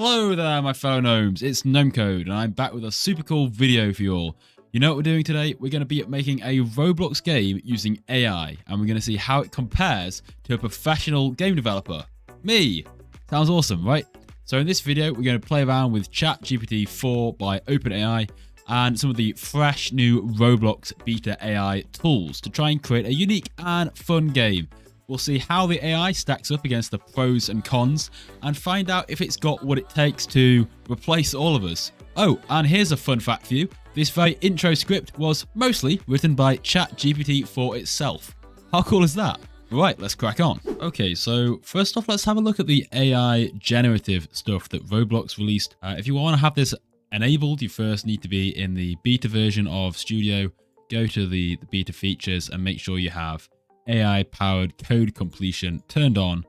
Hello there, my fellow gnomes. It's Gnome Code, and I'm back with a super cool video for you all. You know what we're doing today? We're going to be making a Roblox game using AI, and we're going to see how it compares to a professional game developer. Me! Sounds awesome, right? So in this video, we're going to play around with ChatGPT4 by OpenAI and some of the fresh new Roblox beta AI tools to try and create a unique and fun game. We'll see how the AI stacks up against the pros and cons and find out if it's got what it takes to replace all of us. Oh, and here's a fun fact for you. This very intro script was mostly written by ChatGPT4 itself. How cool is that? Right, let's crack on. Okay, so first off, let's have a look at the AI generative stuff that Roblox released. If you want to have this enabled, you first need to be in the beta version of Studio. Go to the beta features and make sure you have AI-powered code completion turned on,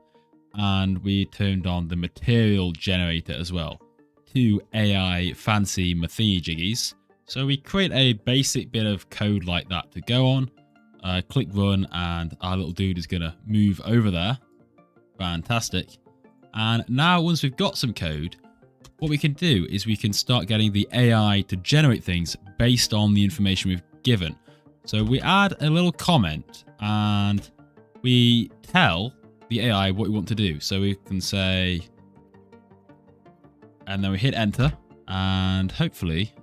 and we turned on the material generator as well. Two AI fancy mathingy-jiggies. So we create a basic bit of code like that to go on. Click run, and our little dude is going to move over there. Fantastic. And now once we've got some code, what we can do is we can start getting the AI to generate things based on the information we've given. So we add a little comment and we tell the AI what we want to do. So we can say, and then we hit enter, and hopefully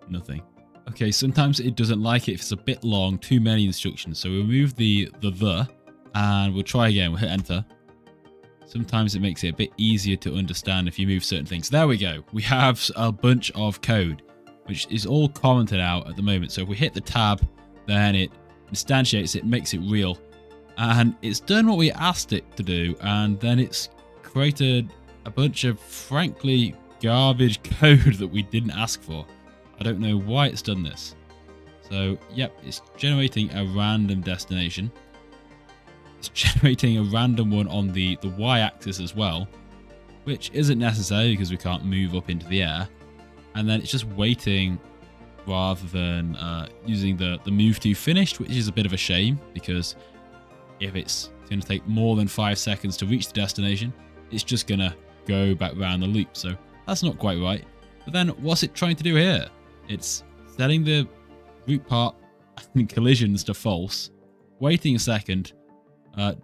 nothing. Okay, sometimes it doesn't like it if it's a bit long, too many instructions. So we remove the and we'll try again. We'll hit enter. Sometimes it makes it a bit easier to understand if you move certain things. There we go. We have a bunch of code, which is all commented out at the moment. So if we hit the tab, then it instantiates it, makes it real, and it's done what we asked it to do, and then it's created a bunch of frankly garbage code that we didn't ask for. I don't know why it's done this. So yep, it's generating a random destination. It's generating a random one on the y-axis as well, which isn't necessary because we can't move up into the air. And then it's just waiting rather than using the move to finished, which is a bit of a shame because if it's going to take more than 5 seconds to reach the destination, it's just going to go back around the loop. So that's not quite right. But then what's it trying to do here? It's setting the root part and collisions to false, waiting a second,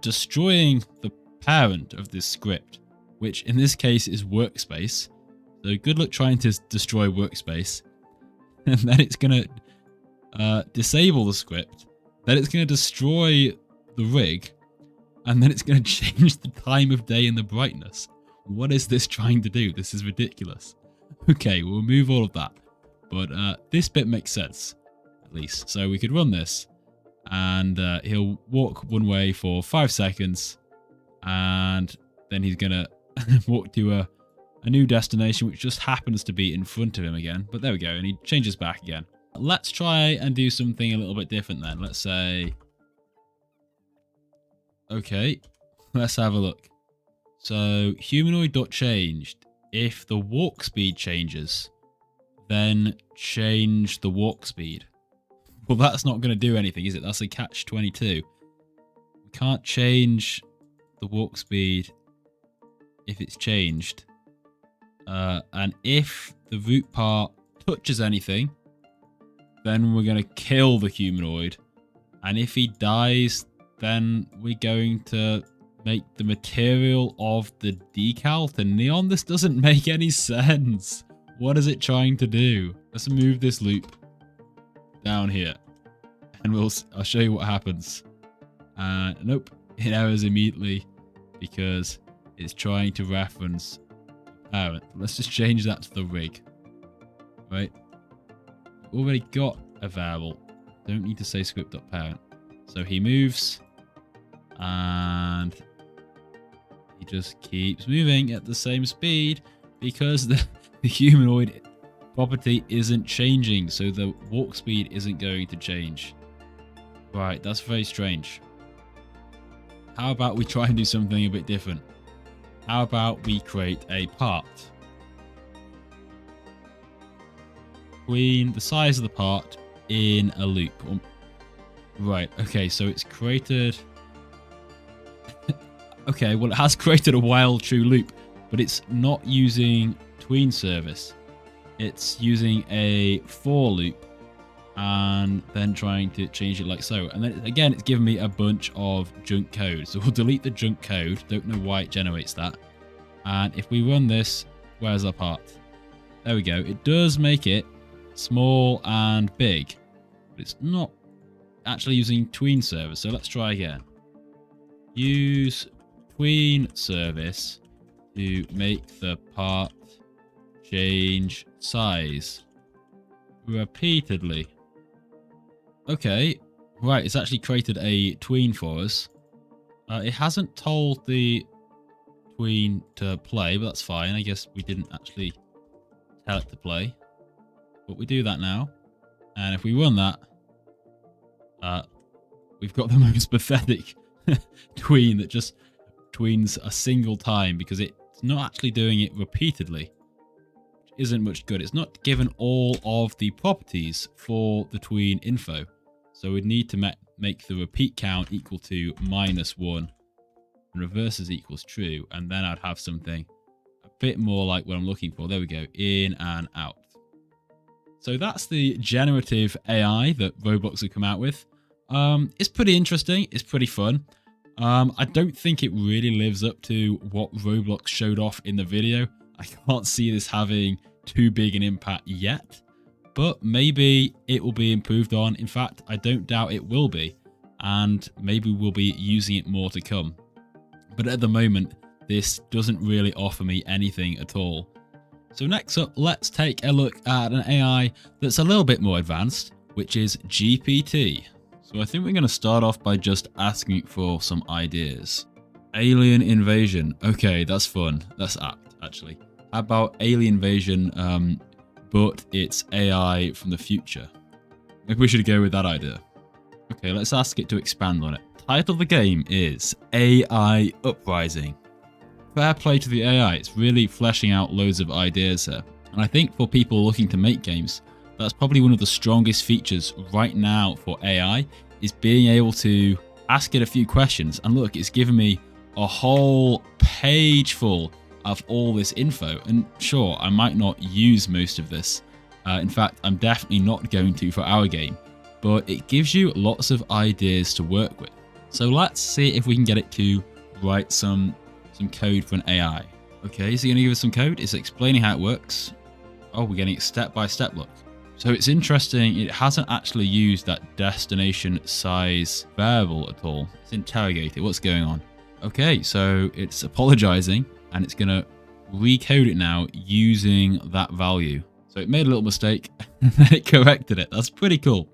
destroying the parent of this script, which in this case is workspace. So good luck trying to destroy workspace. And then it's going to disable the script. Then it's going to destroy the rig. And then it's going to change the time of day and the brightness. What is this trying to do? This is ridiculous. Okay, we'll remove all of that. But this bit makes sense, at least. So we could run this. And he'll walk one way for 5 seconds. And then he's going to walk to a new destination, which just happens to be in front of him again. But there we go, and he changes back again. Let's try and do something a little bit different then. Let's say, okay, let's have a look. So humanoid.changed. If the walk speed changes, then change the walk speed. Well, that's not going to do anything, is it? That's a catch-22. We can't change the walk speed if it's changed. And if the root part touches anything, then we're going to kill the humanoid. And if he dies, then we're going to make the material of the decal to neon. This doesn't make any sense. What is it trying to do? Let's move this loop down here, and I'll show you what happens. Nope, it errors immediately because it's trying to reference parent. Let's just change that to the rig. Right? Already got a variable. Don't need to say script.parent. So he moves and he just keeps moving at the same speed because the humanoid property isn't changing. So the walk speed isn't going to change. Right, that's very strange. How about we try and do something a bit different? How about we create a part? Between the size of the part in a loop. Right, okay, so it's created... okay, well, it has created a while true loop, but it's not using tween service. It's using a for loop and then trying to change it like so. And then again, it's giving me a bunch of junk code. So we'll delete the junk code. Don't know why it generates that. And if we run this, where's our part? There we go. It does make it small and big, but it's not actually using tween service. So let's try again. Use tween service to make the part change size repeatedly. Okay, right, it's actually created a tween for us. It hasn't told the tween to play, but that's fine. I guess we didn't actually tell it to play, but we do that now. And if we run that, we've got the most pathetic tween that just tweens a single time because it's not actually doing it repeatedly, which isn't much good. It's not given all of the properties for the tween info. So we'd need to make the repeat count equal to -1 and reverses equals true. And then I'd have something a bit more like what I'm looking for. There we go. In and out. So that's the generative AI that Roblox have come out with. It's pretty interesting. It's pretty fun. I don't think it really lives up to what Roblox showed off in the video. I can't see this having too big an impact yet, but maybe it will be improved on. In fact, I don't doubt it will be, and maybe we'll be using it more to come. But at the moment, this doesn't really offer me anything at all. So next up, let's take a look at an AI that's a little bit more advanced, which is GPT. So I think we're going to start off by just asking for some ideas. Alien invasion. Okay, that's fun. That's apt, actually. How about alien invasion, but it's AI from the future? Maybe we should go with that idea. Okay, let's ask it to expand on it. Title of the game is AI Uprising. Fair play to the AI. It's really fleshing out loads of ideas here. And I think for people looking to make games, that's probably one of the strongest features right now for AI, is being able to ask it a few questions. And look, it's given me a whole page full of all this info. And sure, I might not use most of this. In fact, I'm definitely not going to for our game. But it gives you lots of ideas to work with. So let's see if we can get it to write some code for an AI. Okay, is it going to give us some code? It's explaining how it works. Oh, we're getting it step by step, look. So it's interesting, it hasn't actually used that destination size variable at all. It's interrogated. What's going on? Okay, so it's apologizing and it's going to recode it now using that value. So it made a little mistake and then it corrected it. That's pretty cool.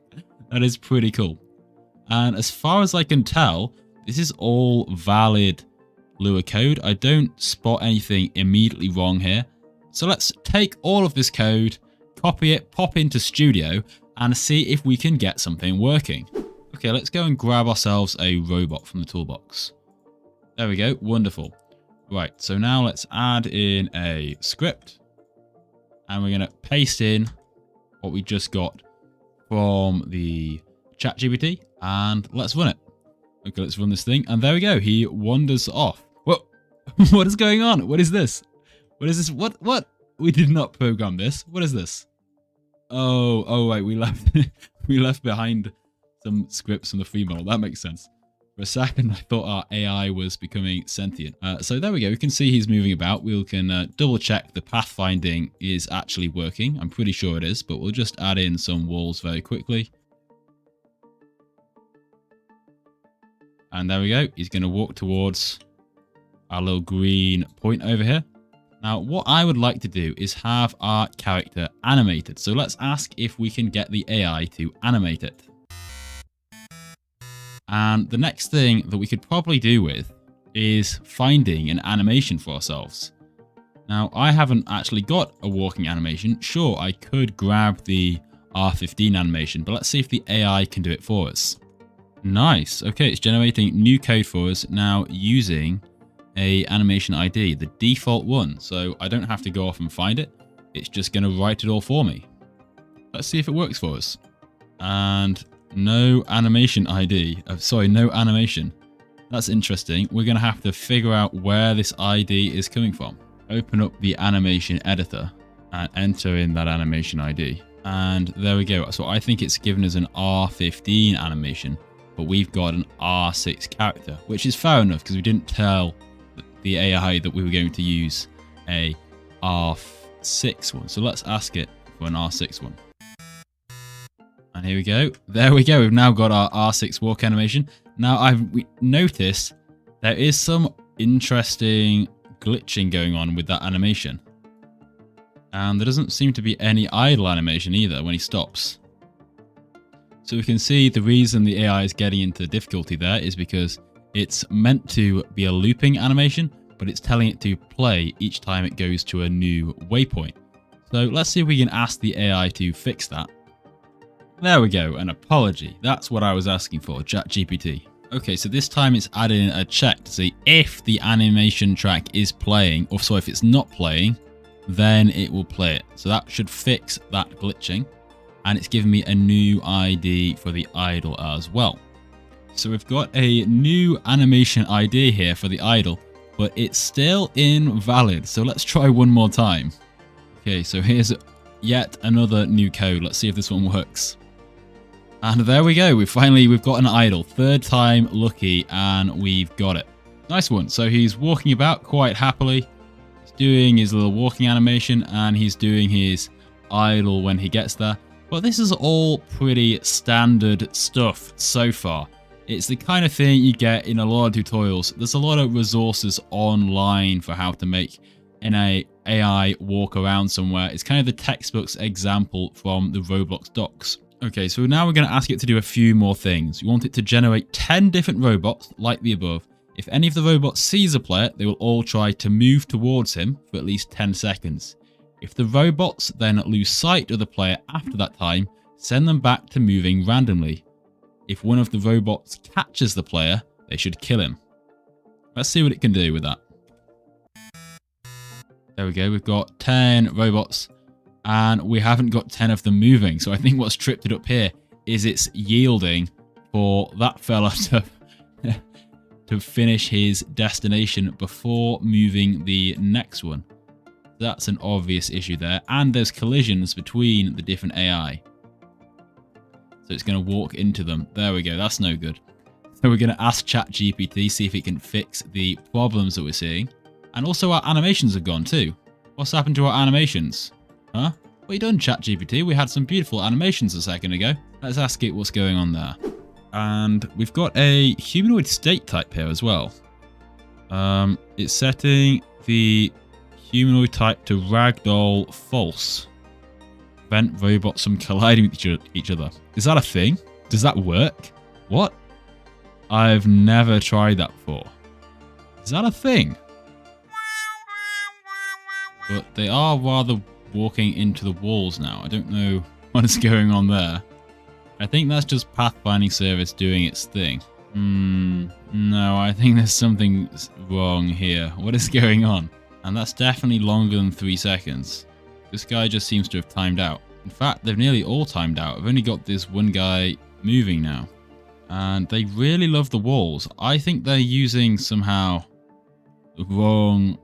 That is pretty cool. And as far as I can tell, this is all valid Lua code. I don't spot anything immediately wrong here. So let's take all of this code, copy it, pop into Studio, and see if we can get something working. Okay, let's go and grab ourselves a robot from the toolbox. There we go, wonderful. Right, so now let's add in a script. And we're going to paste in what we just got from the ChatGPT, and let's run it. Okay, let's run this thing, and there we go. He wanders off. Whoa, what is going on? What is this? What is this? What? We did not program this. What is this? Oh, wait, we left behind some scripts from the free model. That makes sense. For a second, I thought our AI was becoming sentient. So there we go. We can see he's moving about. We can double check the pathfinding is actually working. I'm pretty sure it is, but we'll just add in some walls very quickly. And there we go. He's going to walk towards our little green point over here. Now, what I would like to do is have our character animated. So let's ask if we can get the AI to animate it. And the next thing that we could probably do with is finding an animation for ourselves. Now, I haven't actually got a walking animation. Sure, I could grab the R15 animation, but let's see if the AI can do it for us. Nice. Okay, it's generating new code for us now using a animation ID, the default one. So I don't have to go off and find it. It's just going to write it all for me. Let's see if it works for us. And no animation ID. Sorry, no animation. That's interesting. We're going to have to figure out where this ID is coming from. open up the animation editor and enter in that animation ID. And there we go. So I think it's given us an R15 animation, but we've got an R6 character, which is fair enough because we didn't tell the AI that we were going to use a R6 one. So let's ask it for an R6 one. And here we go. There we go. We've now got our R6 walk animation. Now I've noticed there is some interesting glitching going on with that animation. And there doesn't seem to be any idle animation either when he stops. So we can see the reason the AI is getting into difficulty there is because it's meant to be a looping animation, but it's telling it to play each time it goes to a new waypoint. So let's see if we can ask the AI to fix that. There we go, an apology. That's what I was asking for, ChatGPT. Okay, so this time it's added in a check to see if the animation track is playing, or so if it's not playing, then it will play it. So that should fix that glitching. And it's given me a new ID for the idle as well. So we've got a new animation ID here for the idle, but it's still invalid. So let's try one more time. Okay, so here's yet another new code. Let's see if this one works. And there we go. We've got an idle. Third time lucky, and we've got it. Nice one. So he's walking about quite happily. He's doing his little walking animation, and he's doing his idle when he gets there. But this is all pretty standard stuff so far. It's the kind of thing you get in a lot of tutorials. There's a lot of resources online for how to make an AI walk around somewhere. It's kind of the textbook's example from the Roblox docs. Okay, so now we're going to ask it to do a few more things. We want it to generate 10 different robots like the above. If any of the robots sees a player, they will all try to move towards him for at least 10 seconds. If the robots then lose sight of the player after that time, send them back to moving randomly. If one of the robots catches the player, they should kill him. Let's see what it can do with that. There we go, we've got 10 robots. And we haven't got 10 of them moving. So I think what's tripped it up here is it's yielding for that fella to finish his destination before moving the next one. That's an obvious issue there. And there's collisions between the different AI. So it's going to walk into them. There we go. That's no good. So we're going to ask ChatGPT, see if it can fix the problems that we're seeing. And also our animations have gone too. What's happened to our animations? Huh? What you done, ChatGPT? We had some beautiful animations a second ago. Let's ask it what's going on there. And we've got a humanoid state type here as well. It's setting the humanoid type to ragdoll false. Prevent robots from colliding with each other. Is that a thing? Does that work? What? I've never tried that before. Is that a thing? But they are rather walking into the walls now. I don't know what is going on there. I think that's just pathfinding service doing its thing. No, I think there's something wrong here. What is going on? And that's definitely longer than 3 seconds. This guy just seems to have timed out. In fact, they've nearly all timed out. I've only got this one guy moving now. And they really love the walls. I think they're using somehow the wrong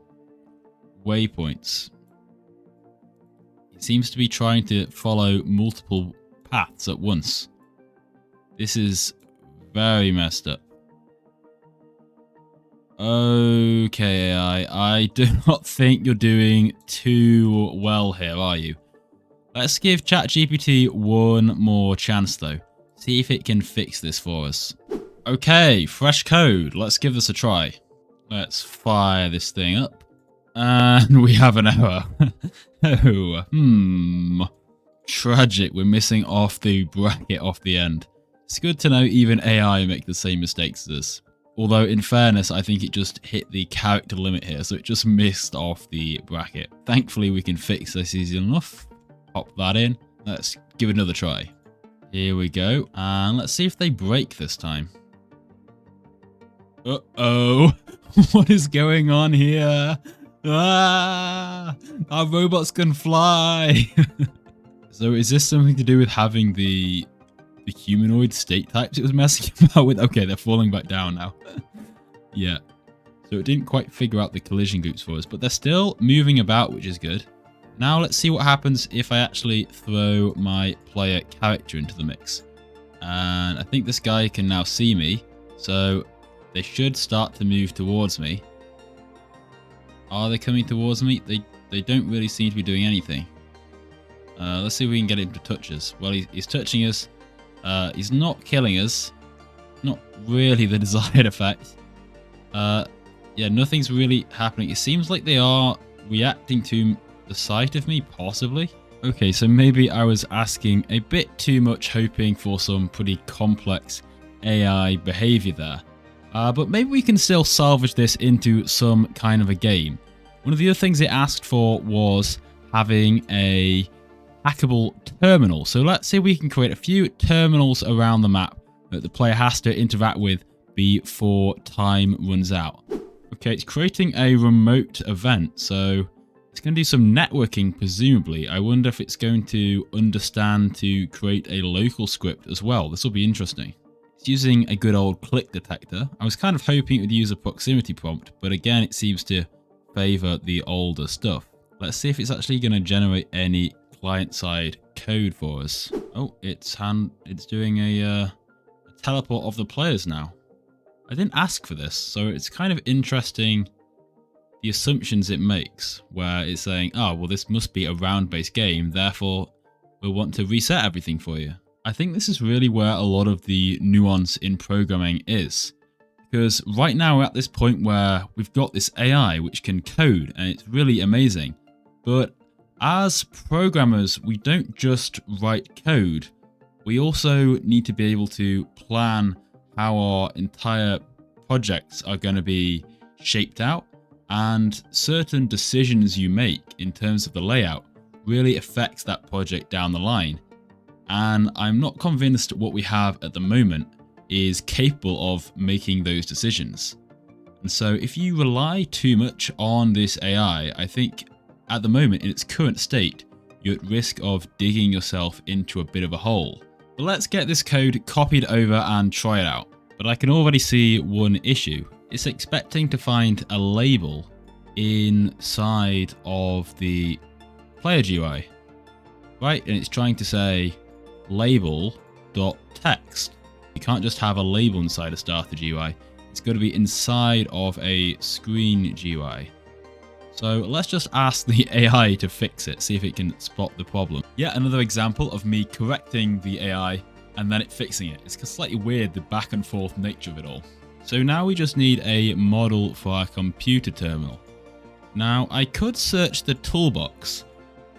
waypoints. It seems to be trying to follow multiple paths at once. This is very messed up. Okay, I do not think you're doing too well here, are you? Let's give ChatGPT one more chance though. See if it can fix this for us. Okay, fresh code. Let's give this a try. Let's fire this thing up. And we have an error. Oh, tragic. We're missing off the bracket off the end. It's good to know even AI make the same mistakes as us. Although, in fairness, I think it just hit the character limit here, so it just missed off the bracket. Thankfully, we can fix this easy enough. Pop that in. Let's give it another try. Here we go. And let's see if they break this time. Uh-oh. What is going on here? Ah! Our robots can fly! So is this something to do with having the humanoid state types it was messing about with? Okay, they're falling back down now. Yeah. So So it didn't quite figure out the collision groups for us, but they're still moving about, which is good. Now let's see what happens if I actually throw my player character into the mix. And I think this guy can now see me, so they should start to move towards me. Are they coming towards me? They don't really seem to be doing anything. Let's see if we can get him to touch us. Well, he's touching us. He's not killing us. Not really the desired effect. Yeah, nothing's really happening. It seems like they are reacting to the sight of me, possibly. Okay, so maybe I was asking a bit too much, hoping for some pretty complex AI behavior there. But maybe we can still salvage this into some kind of a game. One of the other things it asked for was having a hackable terminal. So let's say we can create a few terminals around the map that the player has to interact with before time runs out. Okay, it's creating a remote event, so it's going to do some networking, presumably. I wonder if it's going to understand to create a local script as well. This will be interesting. It's using a good old click detector. I was kind of hoping it would use a proximity prompt, but again, it seems to favor the older stuff. Let's see if it's actually going to generate any client-side code for us. Oh, it's doing a teleport of the players now. I didn't ask for this, so it's kind of interesting the assumptions it makes, where it's saying, oh, well, this must be a round-based game, therefore we'll want to reset everything for you. I think this is really where a lot of the nuance in programming is. Because right now we're at this point where we've got this AI which can code, and it's really amazing. But as programmers, we don't just write code. We also need to be able to plan how our entire projects are going to be shaped out, and certain decisions you make in terms of the layout really affects that project down the line. And I'm not convinced what we have at the moment is capable of making those decisions. And so if you rely too much on this AI, I think at the moment in its current state, you're at risk of digging yourself into a bit of a hole. But let's get this code copied over and try it out. But I can already see one issue. It's expecting to find a label inside of the player GUI, right? And it's trying to say label.text. You can't just have a label inside a starter GUI. It's got to be inside of a screen GUI. So let's just ask the AI to fix it, see if it can spot the problem. Yet another example of me correcting the AI and then it fixing it. It's slightly weird, the back and forth nature of it all. So now we just need a model for our computer terminal. Now I could search the toolbox,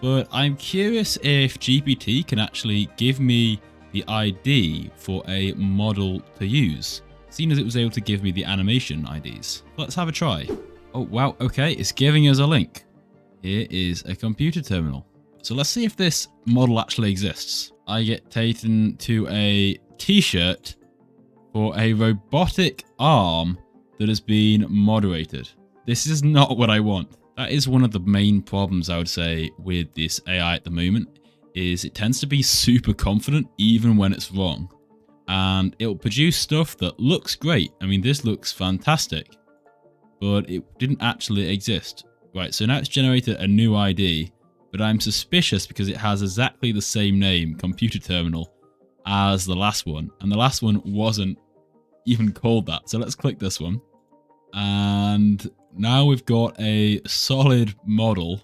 but I'm curious if GPT can actually give me the ID for a model to use, seeing as it was able to give me the animation IDs. Let's have a try. Oh wow, okay, it's giving us a link. Here is a computer terminal. So let's see if this model actually exists. I get taken to a t-shirt for a robotic arm that has been moderated. This is not what I want. That is one of the main problems I would say with this AI at the moment, is it tends to be super confident even when it's wrong. And it'll produce stuff that looks great. I mean, this looks fantastic, but it didn't actually exist. Right, so now it's generated a new ID, but I'm suspicious because it has exactly the same name, computer terminal, as the last one. And the last one wasn't even called that. So let's click this one. And now we've got a solid model.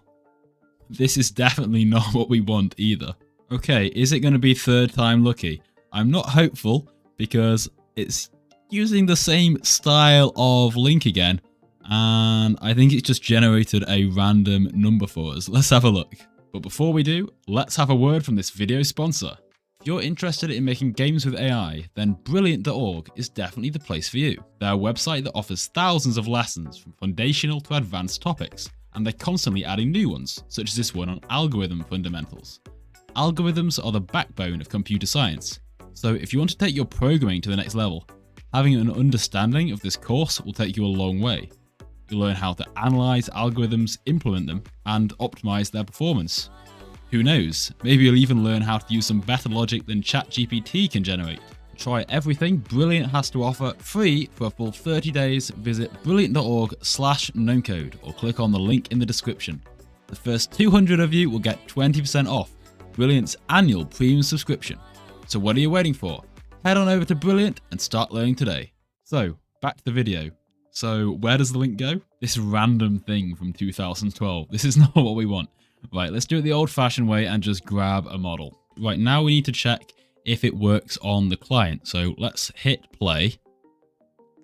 This is definitely not what we want either. Okay, is it going to be third time lucky? I'm not hopeful because it's using the same style of link again. And I think it's just generated a random number for us. Let's have a look. But before we do, let's have a word from this video sponsor. If you're interested in making games with AI, then Brilliant.org is definitely the place for you. They're a website that offers thousands of lessons from foundational to advanced topics, and they're constantly adding new ones, such as this one on algorithm fundamentals. Algorithms are the backbone of computer science, so if you want to take your programming to the next level, having an understanding of this course will take you a long way. You'll learn how to analyze algorithms, implement them, and optimize their performance. Who knows, maybe you'll even learn how to use some better logic than ChatGPT can generate, try everything Brilliant has to offer free for a full 30 days, visit brilliant.org/gnomecode or click on the link in the description. The first 200 of you will get 20% off Brilliant's annual premium subscription. So what are you waiting for? Head on over to Brilliant and start learning today. So, back to the video. So, where does the link go? This random thing from 2012. This is not what we want. Right, let's do it the old-fashioned way and just grab a model. Right, now we need to check if it works on the client. So, let's hit play.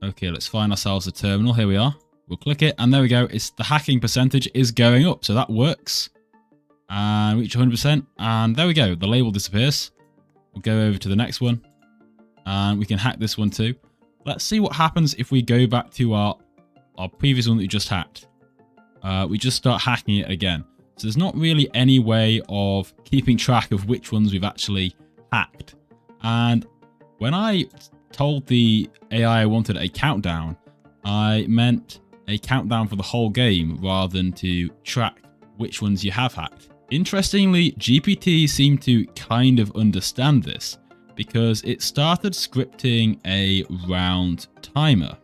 Okay, let's find ourselves a terminal. Here we are. We'll click it, and there we go. It's the hacking percentage is going up, so that works. And reach 100%, and there we go. The label disappears. We'll go over to the next one, and we can hack this one too. Let's see what happens if we go back to our previous one that we just hacked. We just start hacking it again. So there's not really any way of keeping track of which ones we've actually hacked. And when I told the AI I wanted a countdown, I meant a countdown for the whole game rather than to track which ones you have hacked. Interestingly, GPT seemed to kind of understand this because it started scripting a round timer,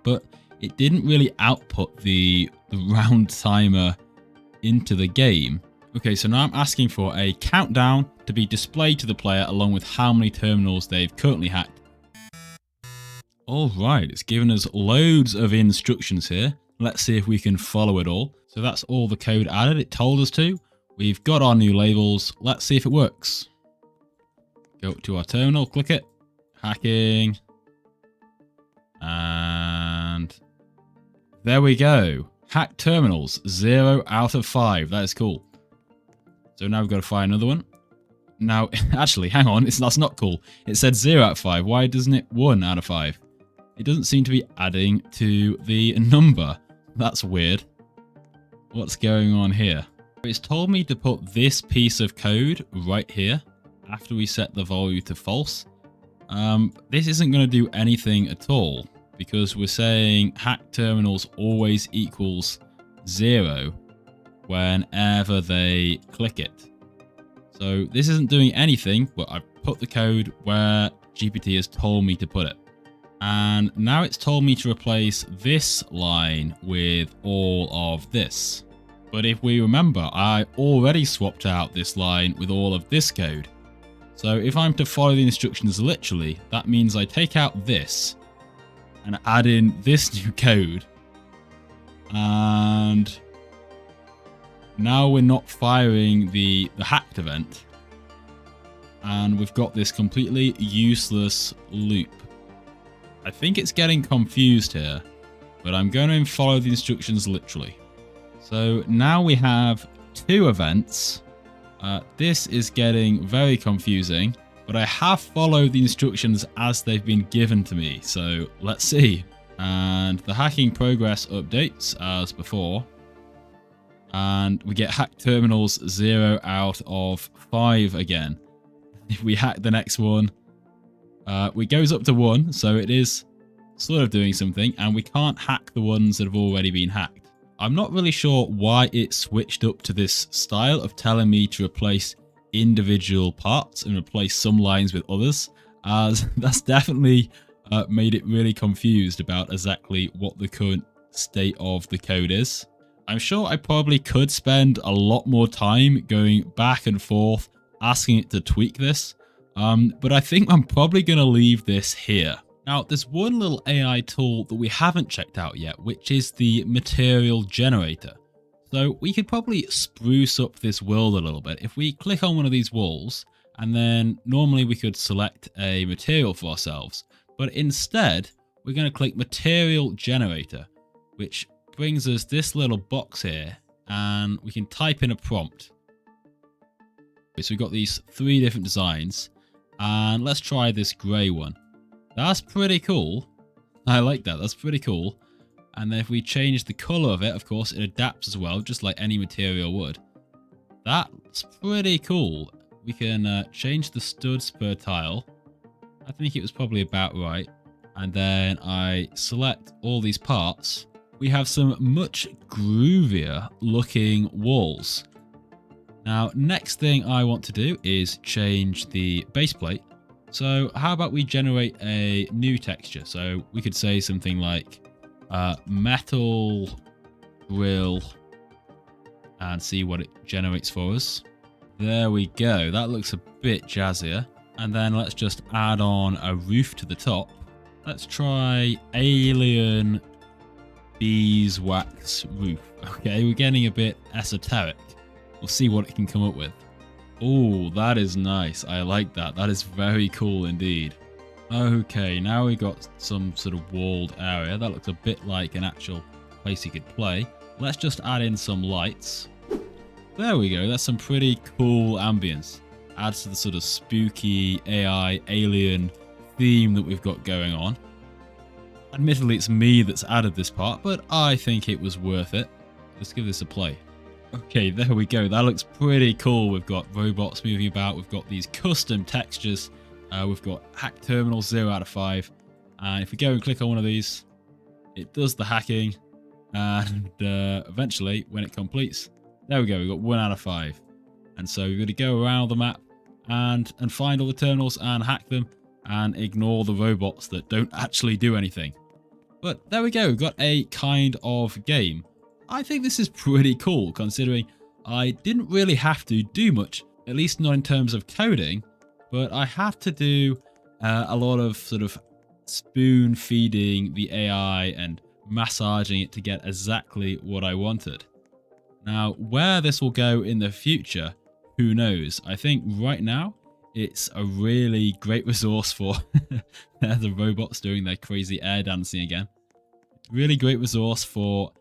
but it didn't really output the round timer into the game. Okay, so now I'm asking for a countdown to be displayed to the player along with how many terminals they've currently hacked. Alright, it's given us loads of instructions here. Let's see if we can follow it all. So that's all the code added, it told us to. We've got our new labels. Let's see if it works. Go to our terminal, click it. Hacking. And there we go. Hacked terminals, 0 out of 5. That is cool. So now we've got to find another one. Now, actually, hang on. That's not cool. It said 0 out of 5. Why doesn't it 1 out of 5? It doesn't seem to be adding to the number. That's weird. What's going on here? It's told me to put this piece of code right here after we set the value to false. This isn't going to do anything at all because we're saying hack terminals always equals 0 whenever they click it. So this isn't doing anything, but I've put the code where GPT has told me to put it. And now it's told me to replace this line with all of this. But if we remember, I already swapped out this line with all of this code. So if I'm to follow the instructions literally, that means I take out this and add in this new code. And now we're not firing the hacked event. And we've got this completely useless loop. I think it's getting confused here, but I'm going to follow the instructions literally. So now we have 2 events. This is getting very confusing, but I have followed the instructions as they've been given to me. So let's see. And the hacking progress updates as before. And we get hacked terminals 0 out of 5 again. If we hack the next one, it goes up to 1, so it is sort of doing something, and we can't hack the ones that have already been hacked. I'm not really sure why it switched up to this style of telling me to replace individual parts and replace some lines with others, as that's definitely made it really confused about exactly what the current state of the code is. I'm sure I probably could spend a lot more time going back and forth asking it to tweak this, but I think I'm probably going to leave this here. Now, there's one little AI tool that we haven't checked out yet, which is the material generator. So we could probably spruce up this world a little bit. If we click on one of these walls, and then normally we could select a material for ourselves, but instead we're going to click material generator, which brings us this little box here, and we can type in a prompt. So we've got these 3 different designs, and let's try this grey one. That's pretty cool. I like that. That's pretty cool. And then if we change the color of it, of course, it adapts as well, just like any material would. That's pretty cool. We can change the studs per tile. I think it was probably about right. And then I select all these parts. We have some much groovier looking walls. Now, next thing I want to do is change the base plate. So how about we generate a new texture? So we could say something like metal grill and see what it generates for us. There we go. That looks a bit jazzier. And then let's just add on a roof to the top. Let's try alien beeswax roof. Okay, we're getting a bit esoteric. We'll see what it can come up with. Oh, that is nice. I like that. That is very cool indeed. Okay, now we got some sort of walled area. That looks a bit like an actual place you could play. Let's just add in some lights. There we go. That's some pretty cool ambience. Adds to the sort of spooky AI alien theme that we've got going on. Admittedly, it's me that's added this part, but I think it was worth it. Let's give this a play. Okay, there we go. That looks pretty cool. We've got robots moving about. We've got these custom textures. We've got hack terminal 0 out of 5. And if we go and click on one of these, it does the hacking. And eventually, when it completes, there we go. We've got 1 out of 5. And so we're going to go around the map and find all the terminals and hack them and ignore the robots that don't actually do anything. But there we go. We've got a kind of game. I think this is pretty cool considering I didn't really have to do much, at least not in terms of coding, but I have to do a lot of sort of spoon feeding the AI and massaging it to get exactly what I wanted. Now, where this will go in the future, who knows? I think right now it's a really great resource for the robots doing their crazy air dancing again. Really great resource for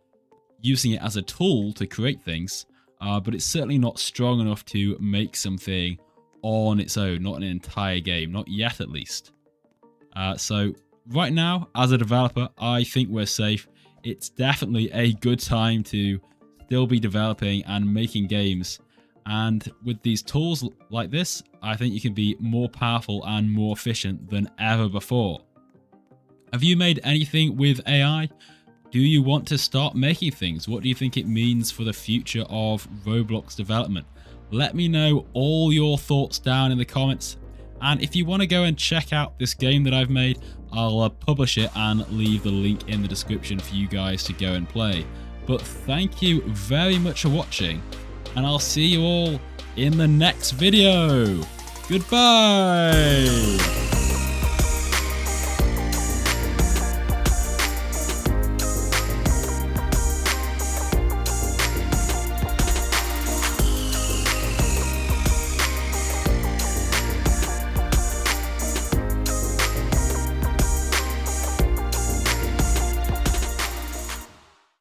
using it as a tool to create things, but it's certainly not strong enough to make something on its own, not an entire game, not yet at least. So right now, as a developer, I think we're safe. It's definitely a good time to still be developing and making games. And with these tools like this, I think you can be more powerful and more efficient than ever before. Have you made anything with AI? Do you want to start making things? What do you think it means for the future of Roblox development? Let me know all your thoughts down in the comments. And if you want to go and check out this game that I've made, I'll publish it and leave the link in the description for you guys to go and play. But thank you very much for watching, and I'll see you all in the next video. Goodbye!